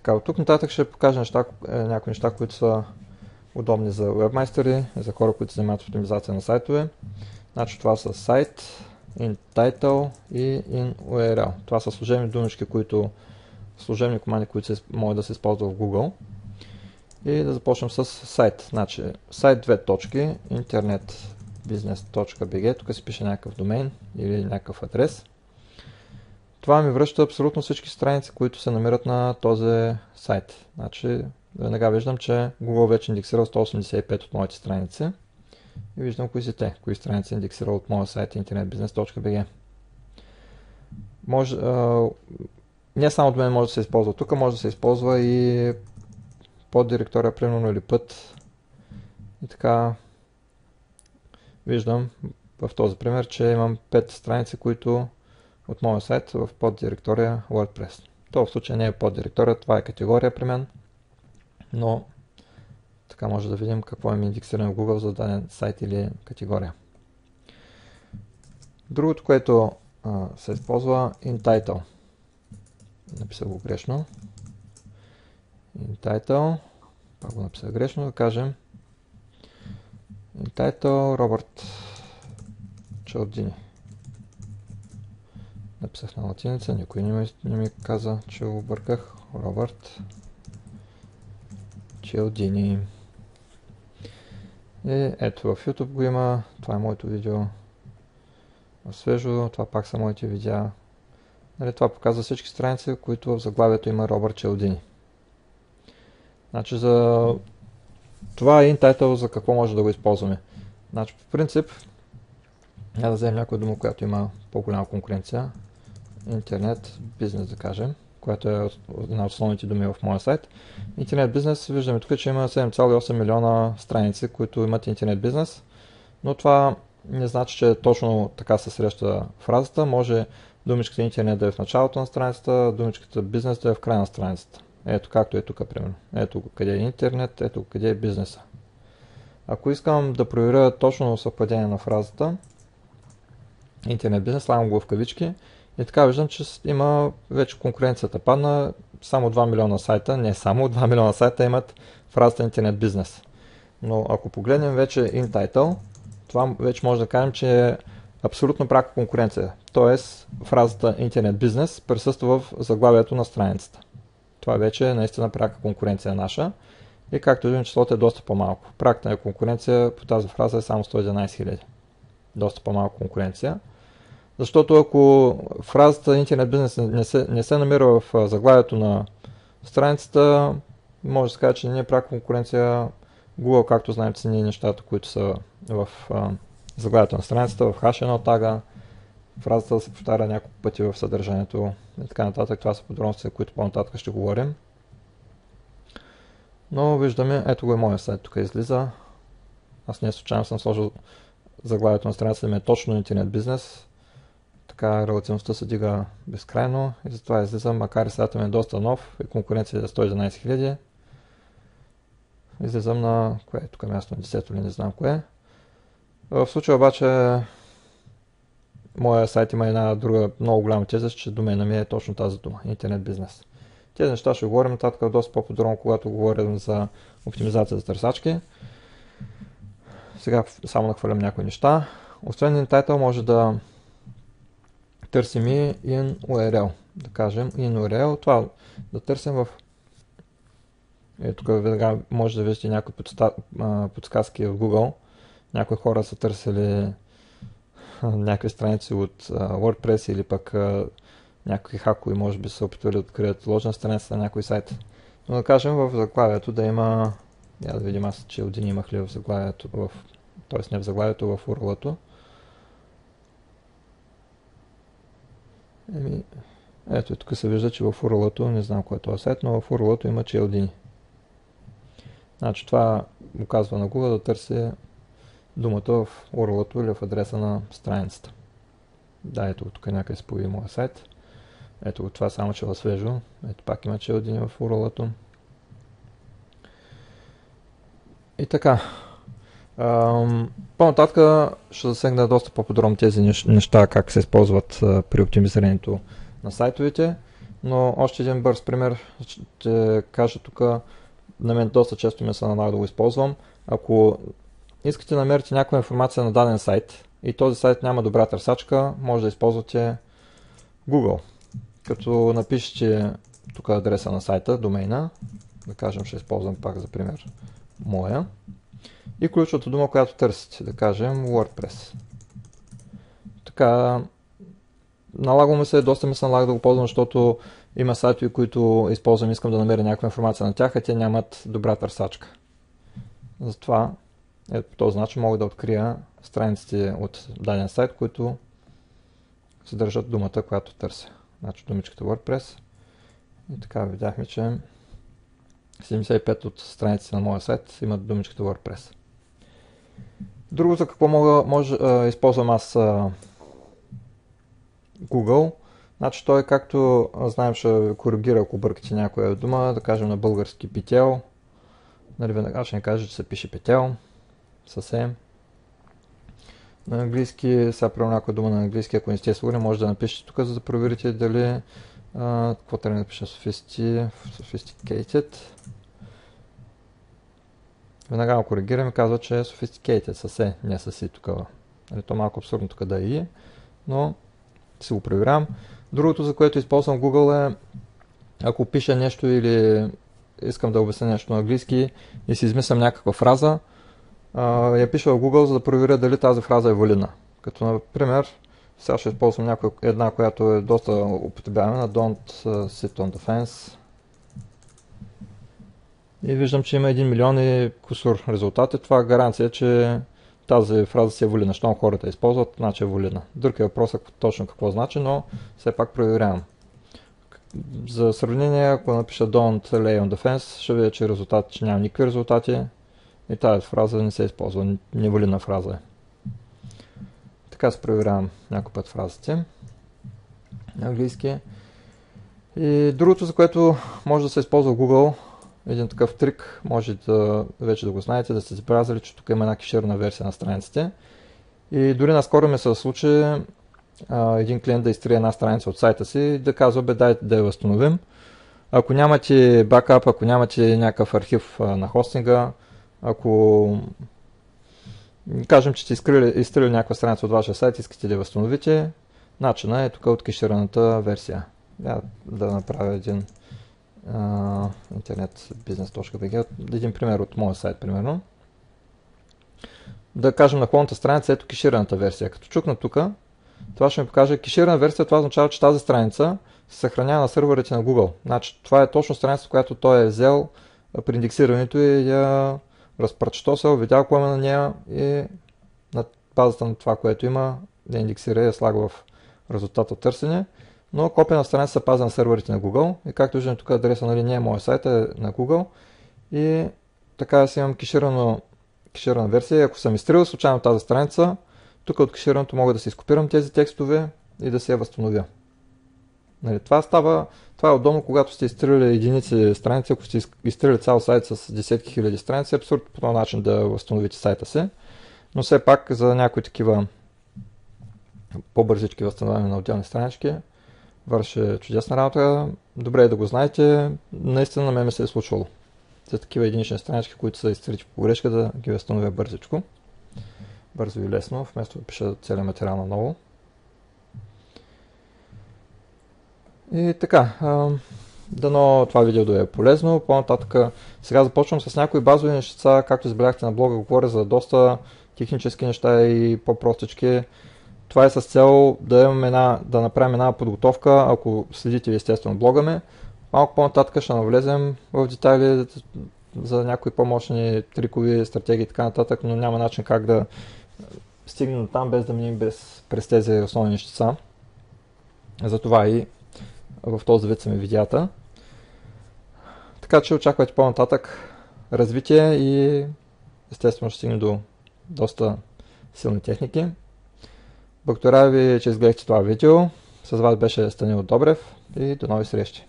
Така, от тук нататък ще покажа някои неща, които са удобни за webmastери, за хора, които се занимават с оптимизация на сайтове. Значи това са сайт, in title и in URL. Това са служебни думички, служебни команди, които могат да се използват в Google. И да започнем с сайт. Значи сайт 2 точки, internetbusiness.bg, тук се пише някакъв домейн или някакъв адрес. Това ми връща абсолютно всички страници, които се намират на този сайт. Значи веднага виждам, че Google вече индексирал 185 от моите страници. И виждам кои са те, кои страници индексирал от моя сайт internetbusiness.bg. Не само от мен може да се използва тук, може да се използва и под директория, примерно, или път. И така виждам в този пример, че имам 5 страници, които от моя сайт в поддиректория WordPress. То в случая не е поддиректория, това е категория при мен, но така може да видим какво е индексирано в Google за даден сайт или категория. Другото, което се използва in title. Написах го грешно. In title, пак го написах грешно, да кажем in title Робърт Чалдини. Написах на латиница, никой не ми каза, че го обърках. Робърт Чалдини. И ето в YouTube го има, това е моето видео. Свежо, това пак са моите видеа. Това показва всички страници, които в заглавието има Робърт Чалдини. Значи за това е in-title, за какво може да го използваме. Значи по принцип, да вземем някоя дума, която има по-голяма конкуренция. Интернет бизнес, да кажем, която е една от основните думи в моя сайт. Интернет бизнес, виждаме тук, че има 7,8 милиона страници, които имат интернет бизнес, но това не значи, че точно така се среща фразата. Може думичката интернет да е в началото на страницата, думичката бизнес да е в края на страницата. Ето както е тук, примерно. Ето къде е интернет, ето къде е бизнеса. Ако искам да проверя точно съвпадение на фразата интернет бизнес, слагам го в кавички и така виждам, че има вече конкуренцията падна. Само 2 милиона сайта, не само 2 милиона сайта имат фразата интернет бизнес. Но ако погледнем вече in title, това вече може да кажем, че е абсолютно прака конкуренция. Тоест фразата интернет бизнес присъства в заглавието на страницата. Това вече е наистина прака конкуренция наша. И както виждам, числото е доста по-малко. Праката на конкуренция по тази фраза е само 111 000. Доста по-малко конкуренция. Защото ако фразата интернет бизнес не се намира в заглавието на страницата, може да се каже, че не е прака конкуренция. Google, както знаем, цени нещата, които са в заглавието на страницата, в H1 тага, фразата да се повтаря няколко пъти в съдържанието и така нататък. Това са подробности, за които по-нататък ще говорим. Но виждаме, ето го е моя сайт, тук излиза. Аз не случайно съм сложил заглавието на страницата да ми е точно интернет бизнес. Така релативността се дига безкрайно и затова излиза, макар и сайтът ми е доста нов и конкуренция е 111 000. Излизам на кое е тук място на 10 или не знам кое. В случая обаче моя сайт има една друга много голяма теза, че домена ми е точно тази дума, интернет бизнес. Тези неща ще говорим нататък доста по-подробно, когато говорим за оптимизация за търсачки. Сега само нахвърлям някои неща. Освен in title може да търсим и in URL. Да кажем in URL, това да търсим в... Тук веднага може да видите някои подсказки в Google. Някои хора са търсили някакви страници от WordPress или пък някакви хакови може би са опитвали да открият ложна страница на някой сайт. Но да кажем в заглавието да има... Да видим аз, че Чалдини имах ли в заглавието, т.е. не в заглавието, в URL-то. Ето и тук се вижда, че в URL-то, не знам кой е този сайт, но в URL-то има Чалдини. Значи това оказва на Google да търси думата в URL-то или в адреса на страницата. Да, ето тук някъде се появи моя сайт. Ето това само че е свежо. Ето пак има Чалдини в URL-то. И така. По-нататък ще засегна доста по-подробно тези неща, как се използват при оптимизирането на сайтовете. Но още един бърз пример ще кажа тук. На мен доста често ми се налага да го използвам. Ако искате да намерите някаква информация на даден сайт и този сайт няма добра търсачка, може да използвате Google. Като напишете тук адреса на сайта, домейна, да кажем, ще използвам пак за пример моя, и ключовата дума, която търсите, да кажем WordPress. Така, доста ми се налага да го ползвам, защото има сайтове, които използвам, искам да намеря някаква информация на тях, а те нямат добра търсачка. Затова по този начин мога да открия страниците от даден сайт, които съдържат думата, която търся. Значи думичката WordPress. И така видяхме, че 75 от страниците на моя сайт имат думичката WordPress. Друго, за какво използвам аз Google. Значи той, както знаем, ще коригира, ако бъркате някоя дума, да кажем на български пител. Нали, веднага ще ни каже, че се пише пител. Съвсем. На английски, сега правя някоя дума на английски, ако не сте сигурни, може да напишете тук, за да проверите дали какво трябва да напиша sophisticated. Веднага го коригирам и казва, че е sophisticated, съсе, не съси тук. Нали, то малко абсурдно тук да е, но си го проверявам. Другото, за което използвам Google е, ако пиша нещо или искам да обясня нещо на английски и си измислям някаква фраза, я пиша в Google, за да проверя дали тази фраза е валидна. Като например, сега ще използвам една, която е доста употребявана, don't sit on the fence. И виждам, че има 1 милион и кусур резултати. Това е гаранция, че тази фраза си е валидна. Щом хората използват, значи е валидна. Друг е въпросът точно какво значи, но все пак проверявам. За сравнение, ако напиша don't lay on the fence, ще видя, че няма никакви резултати и тази фраза не се използва. Невалидна фраза е. Така се проверявам някой път фразите на английски. И другото, за което може да се използва Google, един такъв трик, може вече да го знаете, да сте забелязали, че тук има една кеширана версия на страниците. И дори наскоро ми се случи един клиент да изтрие една страница от сайта си и да казва, дайте да я възстановим. Ако нямате бакап, ако нямате някакъв архив на хостинга, ако кажем, че сте изтрили някаква страница от вашия сайт и искате да я възстановите, начинът е тук от кешираната версия. Да направя един internetbusiness.bg, един пример от моя сайт, примерно. Да кажем на клонната страница, ето кешираната версия. Като чукна тук, това ще ми покаже кеширана версия, това означава, че тази страница се съхранява на сървърите на Google. Значи, това е точно страница, която той е взел при индексирането и я разпръчтосал, видял какво има на нея и на базата на това, което има, да индексира и я слага в резултат от търсене. Но копия на страница се пази на сървърите на Google и както виждам тук адреса, нали, не е моят сайт, е на Google и така си имам кеширана версия. Ако съм изтрил случайно тази страница, тук от кеширането мога да си изкопирам тези текстове и да се я възстановя. Нали, това е удобно, когато сте изтрили единици страници, ако сте изтрили цял сайт с десетки хиляди страници, е абсурд по този начин да възстановите сайта си. Но все пак за някои такива по-бързички възстановяване на отделни странички върши чудесна работа. Добре е да го знаете. Наистина на мен ми се е случвало. За такива единични странички, които са изтрити по грешка, да ги възстановя бързичко. Бързо и лесно, вместо да пиша целият материал наново. И така, дано това видео да е полезно. По-нататък сега започвам с някои базови неща, както избеляхте на блога, говоря за доста технически неща и по-простички. Това е с цел да направим една подготовка, ако следите естествено блога ми. Малко по-нататък ще навлезем в детайли за някои по-мощни трикови стратегии и така нататък, но няма начин как да стигнем до там без да минем през тези основни нещица. Затова и в този вид са ми видеята. Така че очаквайте по-нататък развитие и естествено ще стигнем до доста силни техники. Благодаря ви, че изгледахте това видео. С вас беше Станил Добрев и до нови срещи.